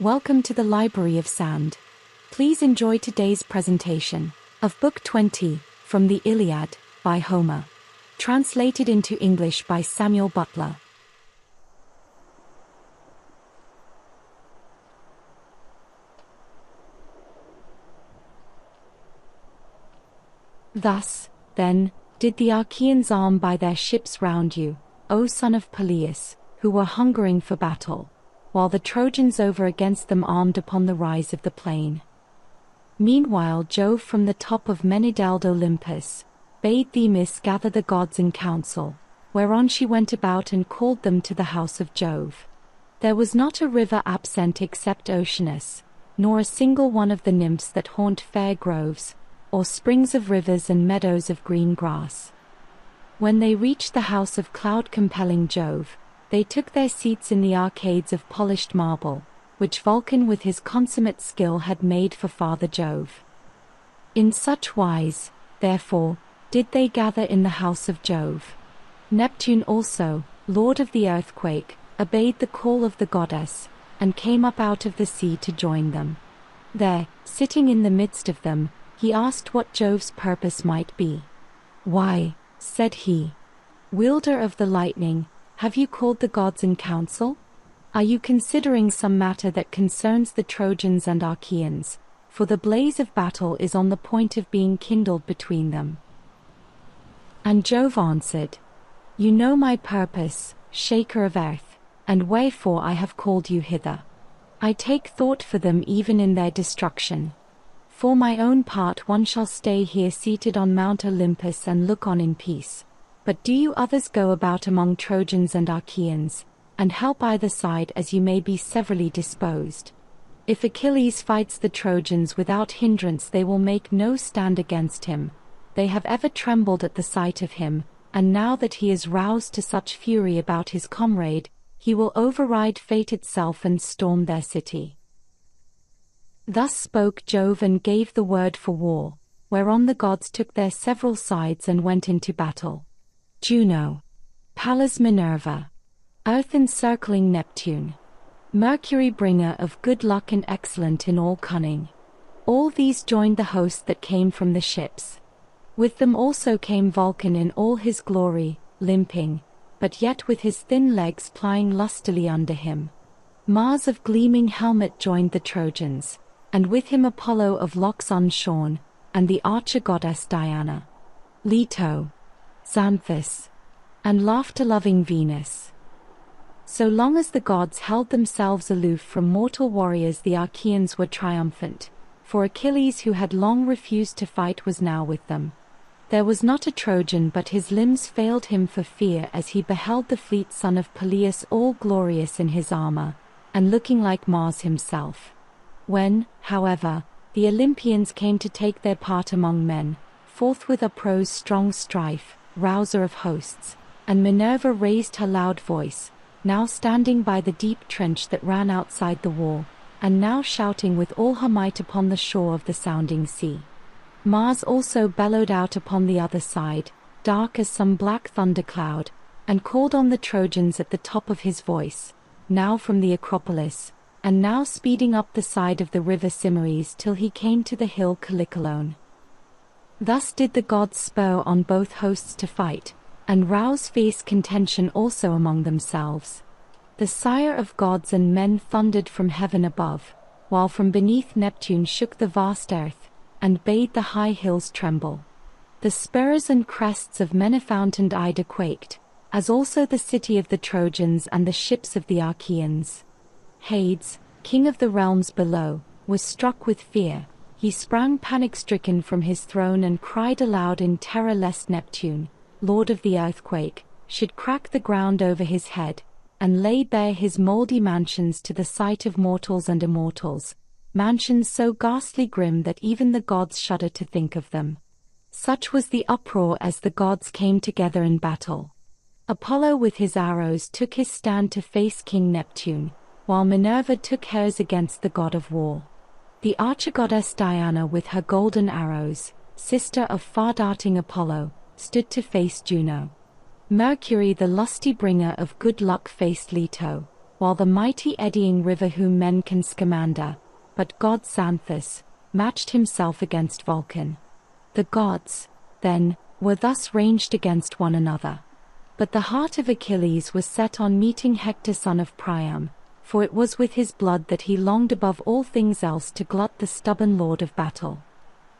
Welcome to the Library of Sound. Please enjoy today's presentation of Book 20 from the Iliad by Homer, translated into English by Samuel Butler. Thus, then, did the Achaeans arm by their ships round you, O son of Peleus, who were hungering for battle, while the Trojans over against them armed upon the rise of the plain. Meanwhile Jove from the top of Menedald Olympus bade Themis gather the gods in council, whereon she went about and called them to the house of Jove. There was not a river absent except Oceanus, nor a single one of the nymphs that haunt fair groves, or springs of rivers and meadows of green grass. When they reached the house of cloud-compelling Jove, they took their seats in the arcades of polished marble, which Vulcan with his consummate skill had made for Father Jove. In such wise, therefore, did they gather in the house of Jove. Neptune also, lord of the earthquake, obeyed the call of the goddess, and came up out of the sea to join them. There, sitting in the midst of them, he asked what Jove's purpose might be. "Why," said he, "wielder of the lightning, have you called the gods in council? Are you considering some matter that concerns the Trojans and Achaeans, for the blaze of battle is on the point of being kindled between them?" And Jove answered, "You know my purpose, shaker of earth, and wherefore I have called you hither. I take thought for them even in their destruction. For my own part one shall stay here seated on Mount Olympus and look on in peace. But do you others go about among Trojans and Achaeans, and help either side as you may be severally disposed. If Achilles fights the Trojans without hindrance they will make no stand against him. They have ever trembled at the sight of him, and now that he is roused to such fury about his comrade, he will override fate itself and storm their city." Thus spoke Jove and gave the word for war, whereon the gods took their several sides and went into battle. Juno, Pallas Minerva, earth-encircling Neptune, Mercury bringer of good luck and excellent in all cunning. All these joined the host that came from the ships. With them also came Vulcan in all his glory, limping, but yet with his thin legs plying lustily under him. Mars of gleaming helmet joined the Trojans, and with him Apollo of locks unshorn, and the archer goddess Diana, Leto, Xanthus, and laughter-loving Venus. So long as the gods held themselves aloof from mortal warriors the Achaeans were triumphant, for Achilles who had long refused to fight was now with them. There was not a Trojan but his limbs failed him for fear as he beheld the fleet son of Peleus all glorious in his armor, and looking like Mars himself. When, however, the Olympians came to take their part among men, forthwith uprose strong strife, rouser of hosts, and Minerva raised her loud voice, now standing by the deep trench that ran outside the wall, and now shouting with all her might upon the shore of the sounding sea. Mars also bellowed out upon the other side, dark as some black thundercloud, and called on the Trojans at the top of his voice, now from the Acropolis, and now speeding up the side of the river Cimares till he came to the hill Callicolone. Thus did the gods spur on both hosts to fight, and rouse fierce contention also among themselves. The sire of gods and men thundered from heaven above, while from beneath Neptune shook the vast earth, and bade the high hills tremble. The spurs and crests of Menephaont and Ida quaked, as also the city of the Trojans and the ships of the Achaeans. Hades, king of the realms below, was struck with fear. He sprang panic-stricken from his throne and cried aloud in terror lest Neptune, lord of the earthquake, should crack the ground over his head, and lay bare his mouldy mansions to the sight of mortals and immortals, mansions so ghastly grim that even the gods shudder to think of them. Such was the uproar as the gods came together in battle. Apollo with his arrows took his stand to face King Neptune, while Minerva took hers against the god of war. The archer goddess Diana with her golden arrows, sister of far-darting Apollo, stood to face Juno. Mercury the lusty bringer of good luck faced Leto, while the mighty eddying river whom men can scamander, but god Xanthus, matched himself against Vulcan. The gods, then, were thus ranged against one another. But the heart of Achilles was set on meeting Hector son of Priam, for it was with his blood that he longed above all things else to glut the stubborn lord of battle.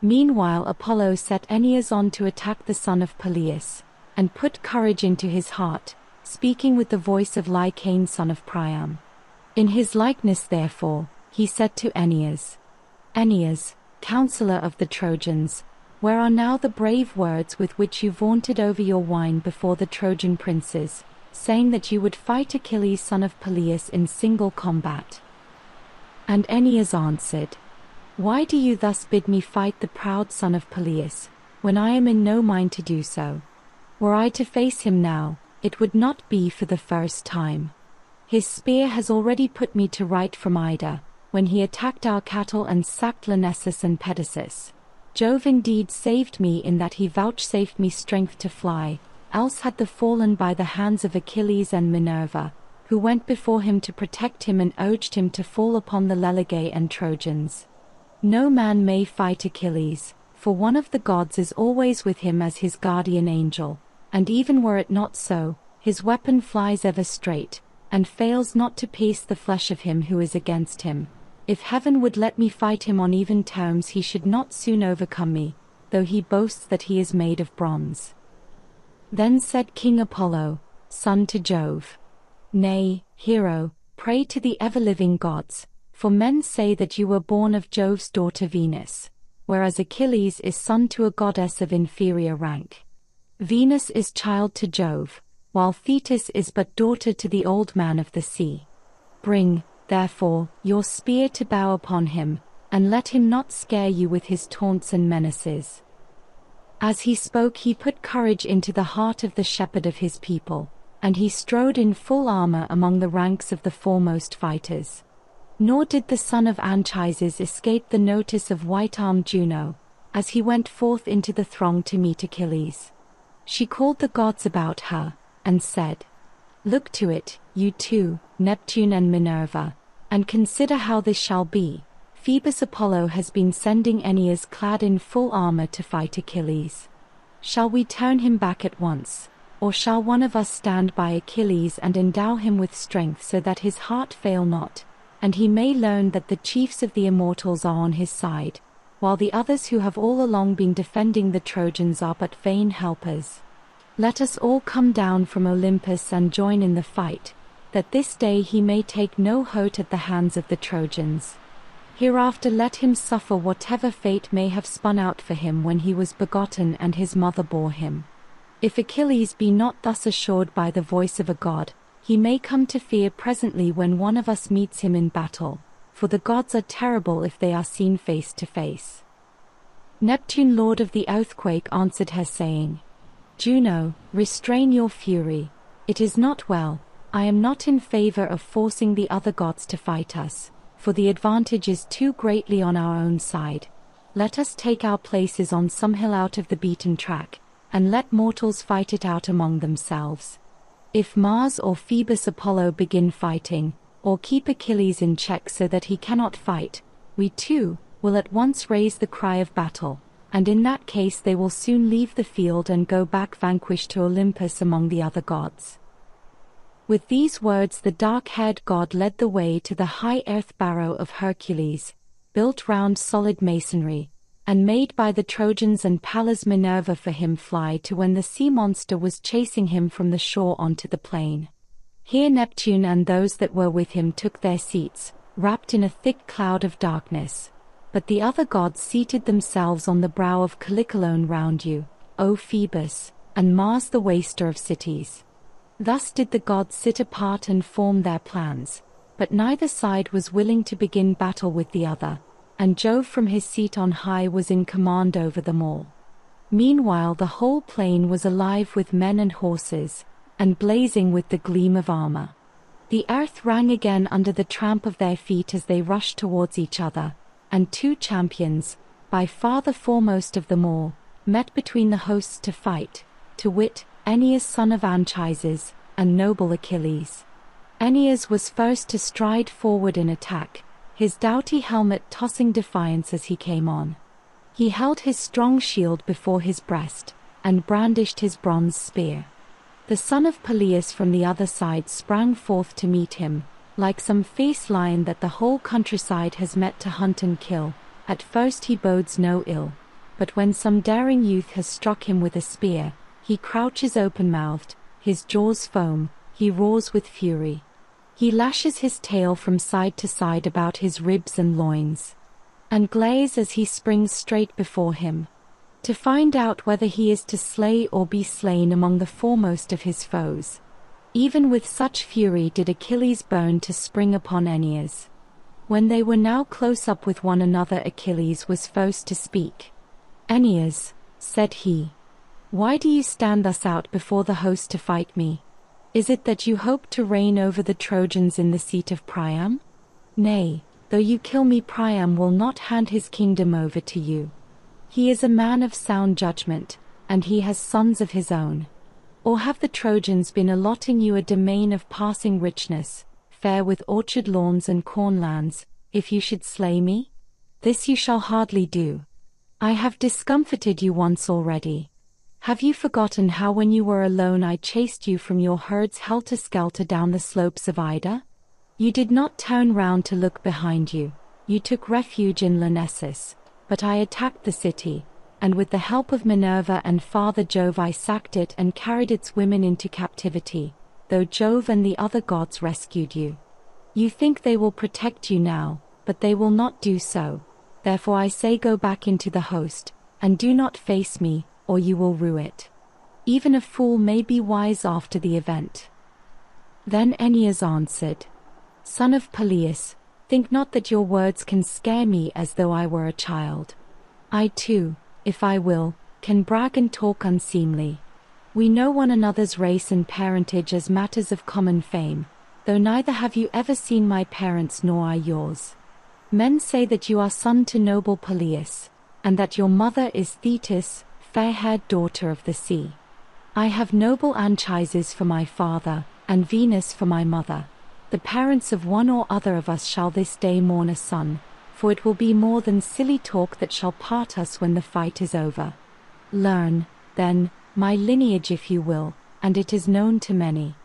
Meanwhile Apollo set Aeneas on to attack the son of Peleus, and put courage into his heart, speaking with the voice of Lycaon son of Priam. In his likeness therefore, he said to Aeneas, Aeneas, counsellor of the Trojans, where are now the brave words with which you vaunted over your wine before the Trojan princes, saying that you would fight Achilles son of Peleus in single combat? And Aeneas answered, Why do you thus bid me fight the proud son of Peleus, when I am in no mind to do so? Were I to face him now, it would not be for the first time. His spear has already put me to right from Ida, when he attacked our cattle and sacked Lyrnessus and Pedasus. Jove indeed saved me in that he vouchsafed me strength to fly, else had the fallen by the hands of Achilles and Minerva, who went before him to protect him and urged him to fall upon the Lelegae and Trojans. No man may fight Achilles, for one of the gods is always with him as his guardian angel, and even were it not so, his weapon flies ever straight, and fails not to pierce the flesh of him who is against him. If heaven would let me fight him on even terms, he should not soon overcome me, though he boasts that he is made of bronze. Then said King Apollo, son to Jove, Nay, hero, pray to the ever-living gods, for men say that you were born of Jove's daughter Venus, whereas Achilles is son to a goddess of inferior rank. Venus is child to Jove, while Thetis is but daughter to the old man of the sea. Bring, therefore, your spear to bow upon him, and let him not scare you with his taunts and menaces. As he spoke he put courage into the heart of the shepherd of his people, and he strode in full armor among the ranks of the foremost fighters. Nor did the son of Anchises escape the notice of white-armed Juno, as he went forth into the throng to meet Achilles. She called the gods about her, and said, Look to it, you two, Neptune and Minerva, and consider how this shall be. Phoebus Apollo has been sending Aeneas clad in full armor to fight Achilles. Shall we turn him back at once, or shall one of us stand by Achilles and endow him with strength so that his heart fail not, and he may learn that the chiefs of the immortals are on his side, while the others who have all along been defending the Trojans are but vain helpers? Let us all come down from Olympus and join in the fight, that this day he may take no hurt at the hands of the Trojans. Hereafter let him suffer whatever fate may have spun out for him when he was begotten and his mother bore him. If Achilles be not thus assured by the voice of a god, he may come to fear presently when one of us meets him in battle, for the gods are terrible if they are seen face to face. Neptune, lord of the earthquake, answered her saying, Juno, restrain your fury. It is not well. I am not in favor of forcing the other gods to fight us, for the advantage is too greatly on our own side. Let us take our places on some hill out of the beaten track, and let mortals fight it out among themselves. If Mars or Phoebus Apollo begin fighting, or keep Achilles in check so that he cannot fight, we too will at once raise the cry of battle, and in that case they will soon leave the field and go back vanquished to Olympus among the other gods. With these words the dark-haired god led the way to the high earth barrow of Hercules, built round solid masonry, and made by the Trojans, and Pallas Minerva for him fly to when the sea monster was chasing him from the shore onto the plain. Here Neptune and those that were with him took their seats, wrapped in a thick cloud of darkness. But the other gods seated themselves on the brow of Callicolone round you, O Phoebus, and Mars the waster of cities. Thus did the gods sit apart and form their plans, but neither side was willing to begin battle with the other, and Jove from his seat on high was in command over them all. Meanwhile the whole plain was alive with men and horses, and blazing with the gleam of armor. The earth rang again under the tramp of their feet as they rushed towards each other, and two champions, by far the foremost of them all, met between the hosts to fight, to wit, Aeneas son of Anchises, and noble Achilles. Aeneas was first to stride forward in attack, his doughty helmet tossing defiance as he came on. He held his strong shield before his breast, and brandished his bronze spear. The son of Peleus from the other side sprang forth to meet him, like some fierce lion that the whole countryside has met to hunt and kill. At first he bodes no ill, but when some daring youth has struck him with a spear, he crouches open-mouthed, his jaws foam, he roars with fury. He lashes his tail from side to side about his ribs and loins, and glares as he springs straight before him, to find out whether he is to slay or be slain among the foremost of his foes. Even with such fury did Achilles burn to spring upon Aeneas. When they were now close up with one another, Achilles was first to speak. "Aeneas," said he, "why do you stand thus out before the host to fight me? Is it that you hope to reign over the Trojans in the seat of Priam? Nay, though you kill me, Priam will not hand his kingdom over to you. He is a man of sound judgment, and he has sons of his own. Or have the Trojans been allotting you a domain of passing richness, fair with orchard lawns and cornlands, if you should slay me? This you shall hardly do. I have discomfited you once already. Have you forgotten how when you were alone I chased you from your herds helter-skelter down the slopes of Ida? You did not turn round to look behind you, you took refuge in Lyrnessus, but I attacked the city, and with the help of Minerva and Father Jove I sacked it and carried its women into captivity, though Jove and the other gods rescued you. You think they will protect you now, but they will not do so. Therefore I say go back into the host, and do not face me, or you will rue it. Even a fool may be wise after the event." Then Aeneas answered, "Son of Peleus, think not that your words can scare me as though I were a child. I too, if I will, can brag and talk unseemly. We know one another's race and parentage as matters of common fame, though neither have you ever seen my parents nor I yours. Men say that you are son to noble Peleus, and that your mother is Thetis, fair-haired daughter of the sea. I have noble Anchises for my father, and Venus for my mother. The parents of one or other of us shall this day mourn a son, for it will be more than silly talk that shall part us when the fight is over. Learn, then, my lineage if you will, and it is known to many.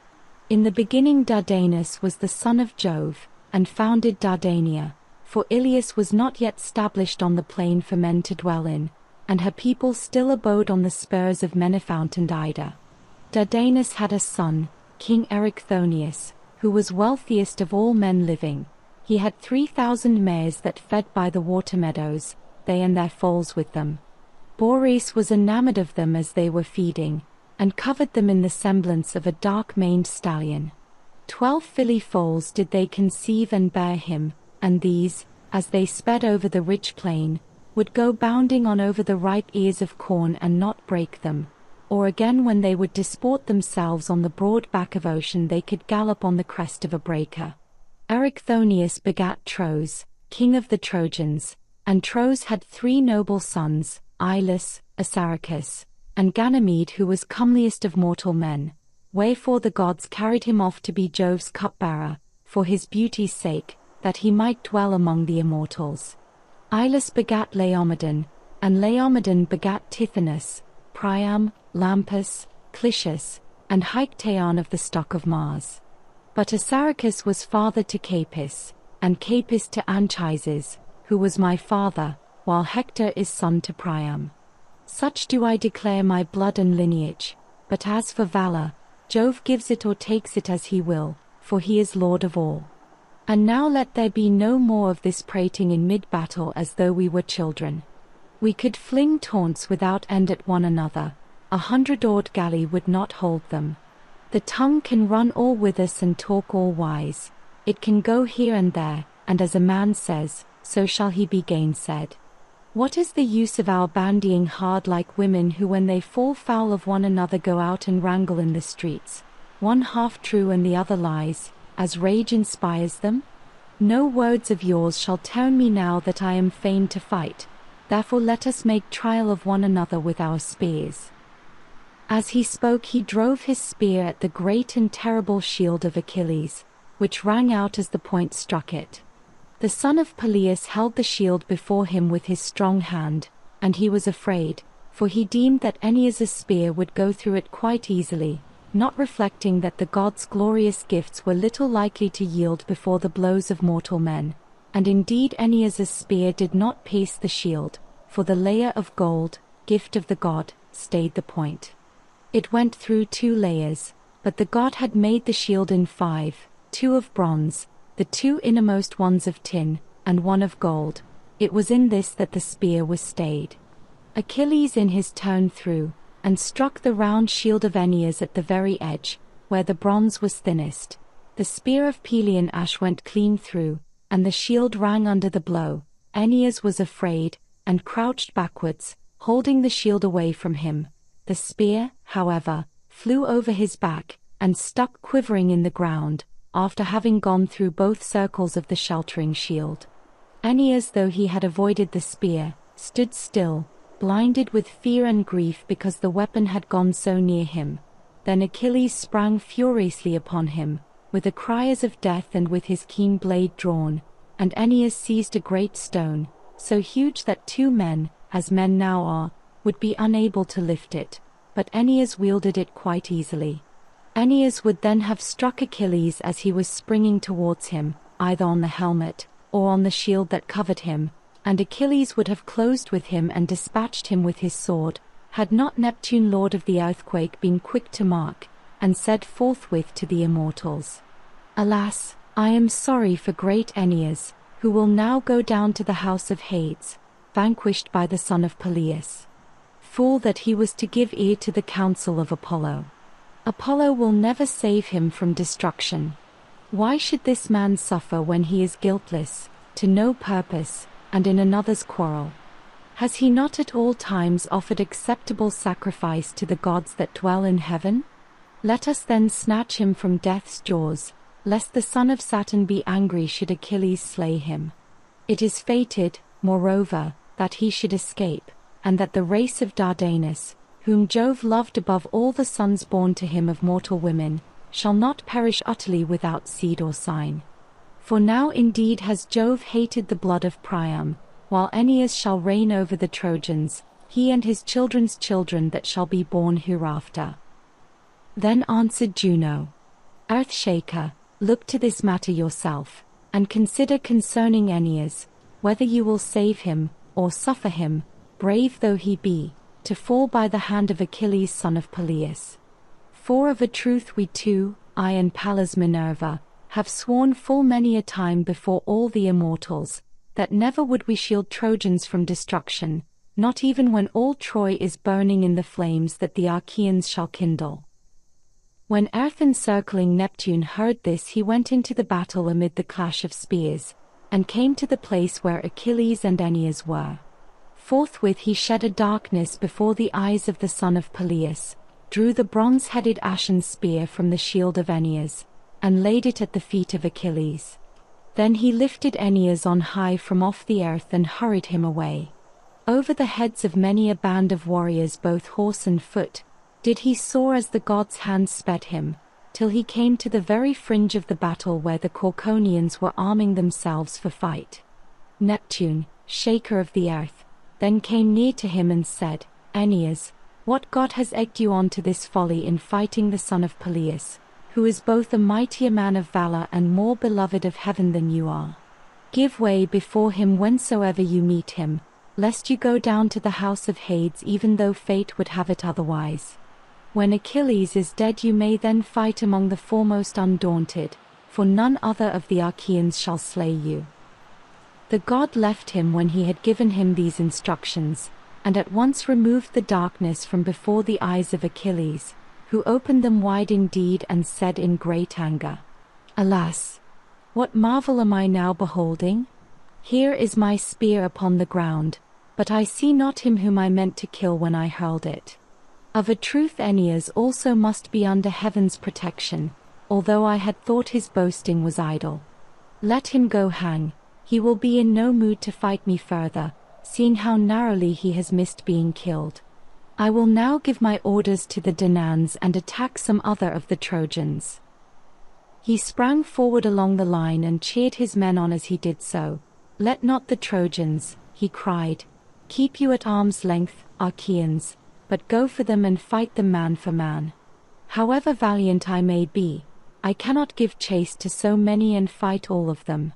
In the beginning Dardanus was the son of Jove, and founded Dardania, for Ilias was not yet stablished on the plain for men to dwell in, and her people still abode on the spurs of Menefount and Ida. Dardanus had a son, King Erichthonius, who was wealthiest of all men living. He had 3,000 mares that fed by the water meadows, they and their foals with them. Boreas was enamored of them as they were feeding, and covered them in the semblance of a dark-maned stallion. 12 filly foals did they conceive and bear him, and these, as they sped over the rich plain, would go bounding on over the ripe ears of corn and not break them, or again when they would disport themselves on the broad back of ocean they could gallop on the crest of a breaker. Erichthonius begat Tros, king of the Trojans, and Tros had 3 noble sons, Ilus, Assaracus, and Ganymede, who was comeliest of mortal men, wherefore the gods carried him off to be Jove's cupbearer, for his beauty's sake, that he might dwell among the immortals. Ilus begat Laomedon, and Laomedon begat Tithonus, Priam, Lampus, Clitius, and Hictaeon of the stock of Mars. But Assaracus was father to Capys, and Capys to Anchises, who was my father, while Hector is son to Priam. Such do I declare my blood and lineage, but as for valor, Jove gives it or takes it as he will, for he is lord of all. And now let there be no more of this prating in mid-battle as though we were children. We could fling taunts without end at one another, 100-oared galley would not hold them. The tongue can run all with us and talk all wise, it can go here and there, and as a man says, so shall he be gainsaid. What is the use of our bandying hard like women who when they fall foul of one another go out and wrangle in the streets, one half true and the other lies, as rage inspires them? No words of yours shall turn me now that I am fain to fight, therefore let us make trial of one another with our spears. As he spoke he drove his spear at the great and terrible shield of Achilles, which rang out as the point struck it. The son of Peleus held the shield before him with his strong hand, and he was afraid, for he deemed that Aeneas's spear would go through it quite easily, not reflecting that the gods' glorious gifts were little likely to yield before the blows of mortal men. And indeed Aeneas's spear did not pierce the shield, for the layer of gold, gift of the god, stayed the point. It went through 2 layers, but the god had made the shield in 5, 2 of bronze, the 2 innermost ones of tin, and 1 of gold. It was in this that the spear was stayed. Achilles in his turn threw, and struck the round shield of Aeneas at the very edge, where the bronze was thinnest. The spear of Pelian ash went clean through, and the shield rang under the blow. Aeneas was afraid, and crouched backwards, holding the shield away from him. The spear, however, flew over his back, and stuck quivering in the ground, after having gone through both circles of the sheltering shield. Aeneas, though he had avoided the spear, stood still, blinded with fear and grief because the weapon had gone so near him. Then Achilles sprang furiously upon him, with a cry as of death and with his keen blade drawn, and Aeneas seized a great stone, so huge that 2 men, as men now are, would be unable to lift it, but Aeneas wielded it quite easily. Aeneas would then have struck Achilles as he was springing towards him, either on the helmet, or on the shield that covered him, and Achilles would have closed with him and dispatched him with his sword, had not Neptune, lord of the earthquake, been quick to mark, and said forthwith to the immortals, "Alas, I am sorry for great Aeneas, who will now go down to the house of Hades, vanquished by the son of Peleus. Fool that he was to give ear to the counsel of Apollo. Apollo will never save him from destruction. Why should this man suffer when he is guiltless, to no purpose, and in another's quarrel? Has he not at all times offered acceptable sacrifice to the gods that dwell in heaven? Let us then snatch him from death's jaws, lest the son of Saturn be angry should Achilles slay him. It is fated, moreover, that he should escape, and that the race of Dardanus, whom Jove loved above all the sons born to him of mortal women, shall not perish utterly without seed or sign. For now indeed has Jove hated the blood of Priam, while Aeneas shall reign over the Trojans, he and his children's children that shall be born hereafter." Then answered Juno, "Earthshaker, look to this matter yourself, and consider concerning Aeneas, whether you will save him, or suffer him, brave though he be, to fall by the hand of Achilles son of Peleus. For of a truth we two, I and Pallas Minerva, have sworn full many a time before all the immortals, that never would we shield Trojans from destruction, not even when all Troy is burning in the flames that the Achaeans shall kindle." When earth-encircling Neptune heard this, he went into the battle amid the clash of spears, and came to the place where Achilles and Aeneas were. Forthwith he shed a darkness before the eyes of the son of Peleus, drew the bronze-headed ashen spear from the shield of Aeneas, and laid it at the feet of Achilles. Then he lifted Aeneas on high from off the earth and hurried him away. Over the heads of many a band of warriors, both horse and foot, did he soar as the god's hand sped him, till he came to the very fringe of the battle where the Corconians were arming themselves for fight. Neptune, shaker of the earth, then came near to him and said, "Aeneas, what god has egged you on to this folly in fighting the son of Peleus, who is both a mightier man of valor and more beloved of heaven than you are? Give way before him whensoever you meet him, lest you go down to the house of Hades, even though fate would have it otherwise. When Achilles is dead, you may then fight among the foremost undaunted, for none other of the Achaeans shall slay you." The god left him when he had given him these instructions, and at once removed the darkness from before the eyes of Achilles, who opened them wide indeed and said in great anger, "Alas! What marvel am I now beholding? Here is my spear upon the ground, but I see not him whom I meant to kill when I hurled it. Of a truth Aeneas also must be under heaven's protection, although I had thought his boasting was idle. Let him go hang, he will be in no mood to fight me further, seeing how narrowly he has missed being killed. I will now give my orders to the Danaans and attack some other of the Trojans." He sprang forward along the line and cheered his men on as he did so. "Let not the Trojans," he cried, "keep you at arm's length, Achaeans, but go for them and fight them man for man. However valiant I may be, I cannot give chase to so many and fight all of them.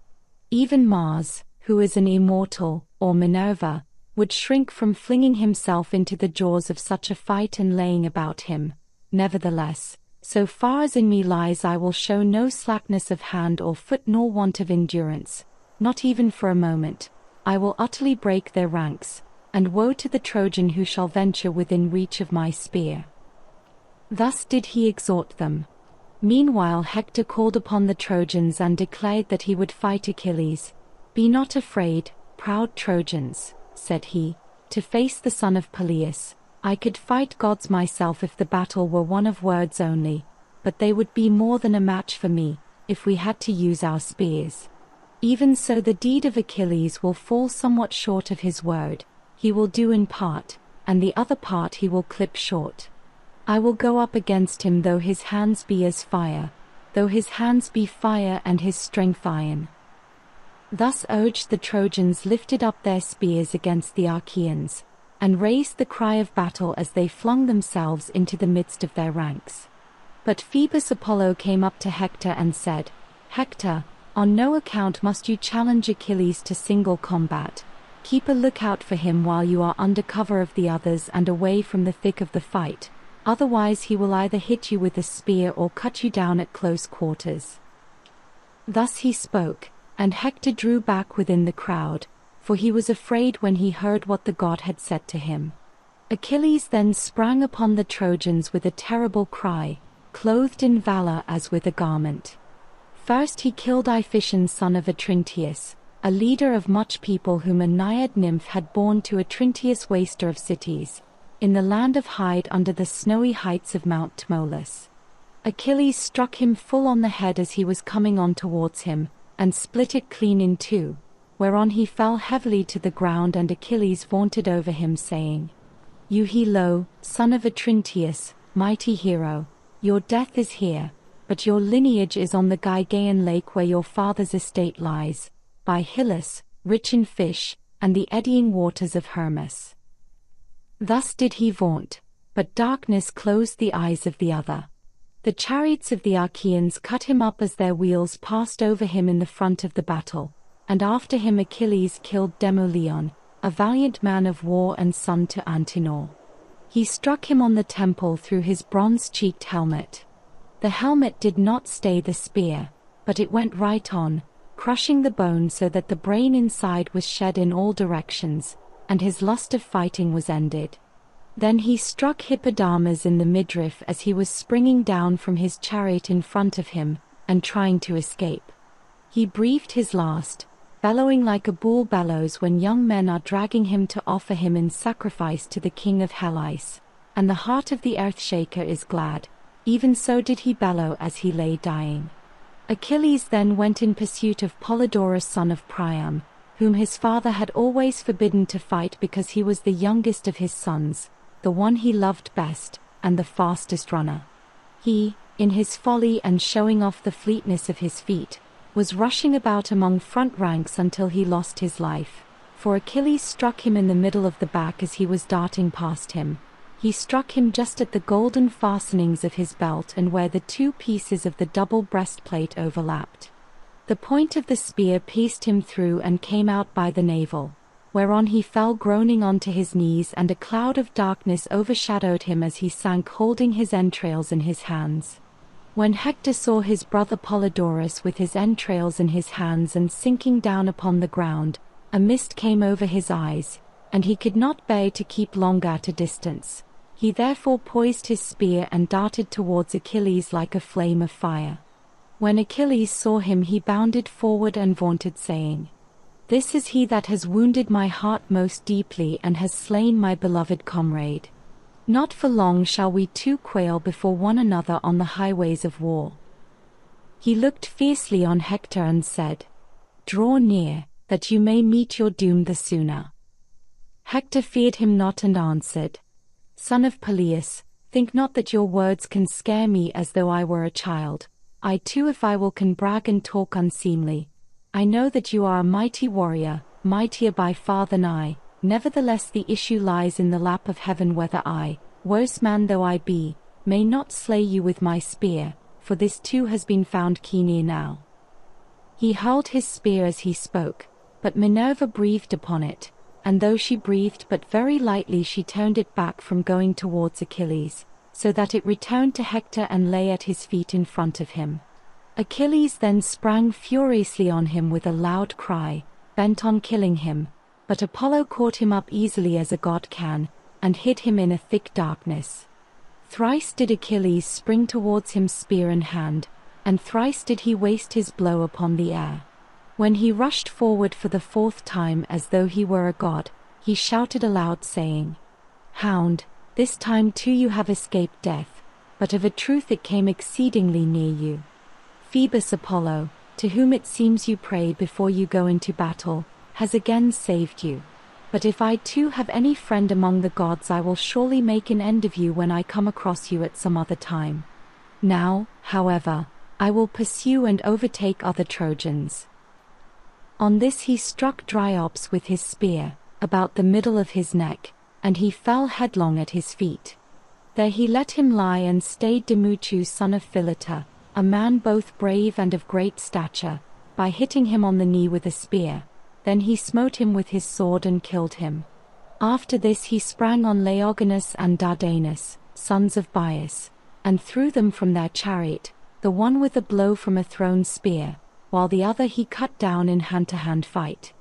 Even Mars, who is an immortal, or Minerva, would shrink from flinging himself into the jaws of such a fight and laying about him. Nevertheless, so far as in me lies, I will show no slackness of hand or foot nor want of endurance, not even for a moment. I will utterly break their ranks, and woe to the Trojan who shall venture within reach of my spear." Thus did he exhort them. Meanwhile Hector called upon the Trojans and declared that he would fight Achilles. "Be not afraid, proud Trojans," said he, "to face the son of Peleus. I could fight gods myself if the battle were one of words only, but they would be more than a match for me, if we had to use our spears. Even so the deed of Achilles will fall somewhat short of his word. He will do in part, and the other part he will clip short. I will go up against him though his hands be as fire, though his hands be fire and his strength iron." Thus urged, the Trojans lifted up their spears against the Achaeans, and raised the cry of battle as they flung themselves into the midst of their ranks. But Phoebus Apollo came up to Hector and said, "Hector, on no account must you challenge Achilles to single combat. Keep a lookout for him while you are under cover of the others and away from the thick of the fight. Otherwise he will either hit you with a spear or cut you down at close quarters." Thus he spoke, and Hector drew back within the crowd, for he was afraid when he heard what the god had said to him. Achilles then sprang upon the Trojans with a terrible cry, clothed in valor as with a garment. First he killed Iphicon son of Otrynteus, a leader of much people whom a Naiad nymph had borne to Otrynteus, waster of cities, in the land of Hyde under the snowy heights of Mount Tmolus. Achilles struck him full on the head as he was coming on towards him, and split it clean in two, whereon he fell heavily to the ground, and Achilles vaunted over him, saying, "You Helo, son of Otrynteus, mighty hero, your death is here, but your lineage is on the Gygaean lake where your father's estate lies, by Hyllus, rich in fish, and the eddying waters of Hermus." Thus did he vaunt, but darkness closed the eyes of the other. The chariots of the Achaeans cut him up as their wheels passed over him in the front of the battle, and after him Achilles killed Demoleon, a valiant man of war and son to Antenor. He struck him on the temple through his bronze-cheeked helmet. The helmet did not stay the spear, but it went right on, crushing the bone so that the brain inside was shed in all directions, and his lust of fighting was ended. Then he struck Hippodamas in the midriff as he was springing down from his chariot in front of him, and trying to escape. He breathed his last, bellowing like a bull bellows when young men are dragging him to offer him in sacrifice to the king of Hellas, and the heart of the earthshaker is glad. Even so did he bellow as he lay dying. Achilles then went in pursuit of Polydorus son of Priam, whom his father had always forbidden to fight because he was the youngest of his sons, the one he loved best, and the fastest runner. He, in his folly and showing off the fleetness of his feet, was rushing about among front ranks until he lost his life, for Achilles struck him in the middle of the back as he was darting past him. He struck him just at the golden fastenings of his belt and where the two pieces of the double breastplate overlapped. The point of the spear pierced him through and came out by the navel, whereon he fell groaning onto his knees, and a cloud of darkness overshadowed him as he sank holding his entrails in his hands. When Hector saw his brother Polydorus with his entrails in his hands and sinking down upon the ground, a mist came over his eyes, and he could not bear to keep longer at a distance. He therefore poised his spear and darted towards Achilles like a flame of fire. When Achilles saw him, he bounded forward and vaunted, saying, "This is he that has wounded my heart most deeply and has slain my beloved comrade. Not for long shall we two quail before one another on the highways of war." He looked fiercely on Hector and said, "Draw near, that you may meet your doom the sooner." Hector feared him not and answered, "Son of Peleus, think not that your words can scare me as though I were a child. I too if I will can brag and talk unseemly. I know that you are a mighty warrior, mightier by far than I, nevertheless the issue lies in the lap of heaven whether I, worse man though I be, may not slay you with my spear, for this too has been found keen ere now. He hurled his spear as he spoke, but Minerva breathed upon it, and though she breathed but very lightly she turned it back from going towards Achilles, so that it returned to Hector and lay at his feet in front of him. Achilles then sprang furiously on him with a loud cry, bent on killing him, but Apollo caught him up easily as a god can, and hid him in a thick darkness. Thrice did Achilles spring towards him spear in hand, and thrice did he waste his blow upon the air. When he rushed forward for the fourth time as though he were a god, he shouted aloud saying, "Hound, this time too you have escaped death, but of a truth it came exceedingly near you. Phoebus Apollo, to whom it seems you pray before you go into battle, has again saved you. But if I too have any friend among the gods I will surely make an end of you when I come across you at some other time. Now, however, I will pursue and overtake other Trojans." On this he struck Dryops with his spear, about the middle of his neck, and he fell headlong at his feet. There he let him lie and stayed Demuchus son of Philetor, a man both brave and of great stature, by hitting him on the knee with a spear. Then he smote him with his sword and killed him. After this he sprang on Laogonus and Dardanus, sons of Bias, and threw them from their chariot, the one with a blow from a thrown spear, while the other he cut down in hand-to-hand fight.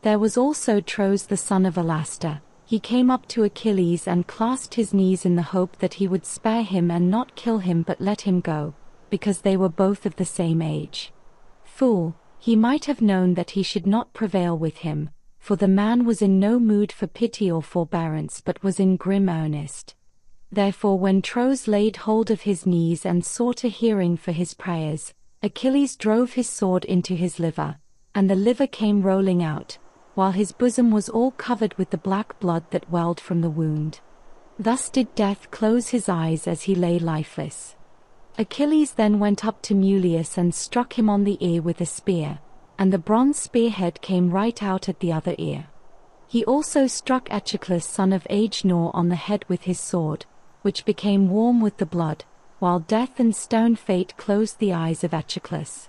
There was also Tros the son of Alastor. He came up to Achilles and clasped his knees in the hope that he would spare him and not kill him but let him go, because they were both of the same age. Fool, he might have known that he should not prevail with him, for the man was in no mood for pity or forbearance but was in grim earnest. Therefore when Tros laid hold of his knees and sought a hearing for his prayers, Achilles drove his sword into his liver, and the liver came rolling out, while his bosom was all covered with the black blood that welled from the wound. Thus did death close his eyes as he lay lifeless. Achilles then went up to Mulius and struck him on the ear with a spear, and the bronze spearhead came right out at the other ear. He also struck Achilles son of Agenor on the head with his sword, which became warm with the blood, while death and stone fate closed the eyes of Achilles.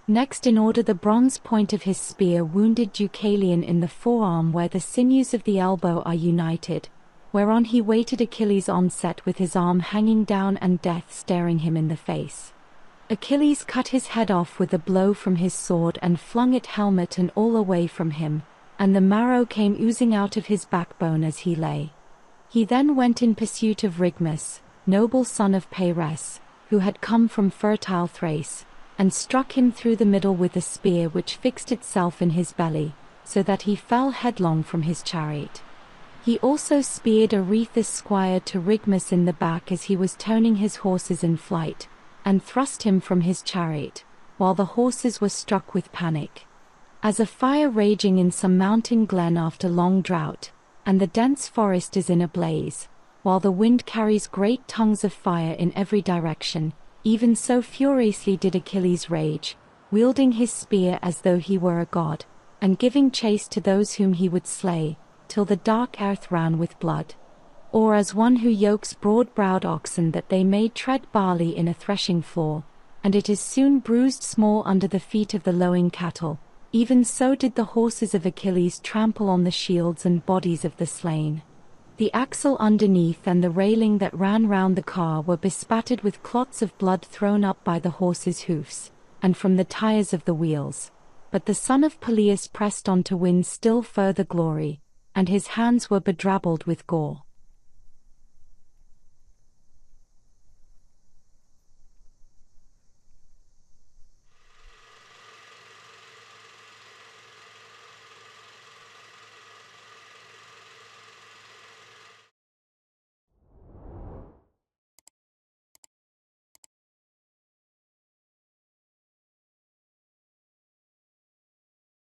Next in order the bronze point of his spear wounded Deucalion in the forearm where the sinews of the elbow are united, whereon he waited Achilles' onset with his arm hanging down and death staring him in the face. Achilles cut his head off with a blow from his sword and flung it helmet and all away from him, and the marrow came oozing out of his backbone as he lay. He then went in pursuit of Rigmus, noble son of Pares, who had come from fertile Thrace, and struck him through the middle with a spear which fixed itself in his belly, so that he fell headlong from his chariot. He also speared Arethu's squire to Rigmus in the back as he was turning his horses in flight, and thrust him from his chariot, while the horses were struck with panic. As a fire raging in some mountain glen after long drought, and the dense forest is in a blaze, while the wind carries great tongues of fire in every direction, even so furiously did Achilles rage, wielding his spear as though he were a god, and giving chase to those whom he would slay, till the dark earth ran with blood. Or as one who yokes broad-browed oxen that they may tread barley in a threshing floor, and it is soon bruised small under the feet of the lowing cattle, even so did the horses of Achilles trample on the shields and bodies of the slain. The axle underneath and the railing that ran round the car were bespattered with clots of blood thrown up by the horses' hoofs, and from the tires of the wheels. But the son of Peleus pressed on to win still further glory, and his hands were bedrabbled with gore.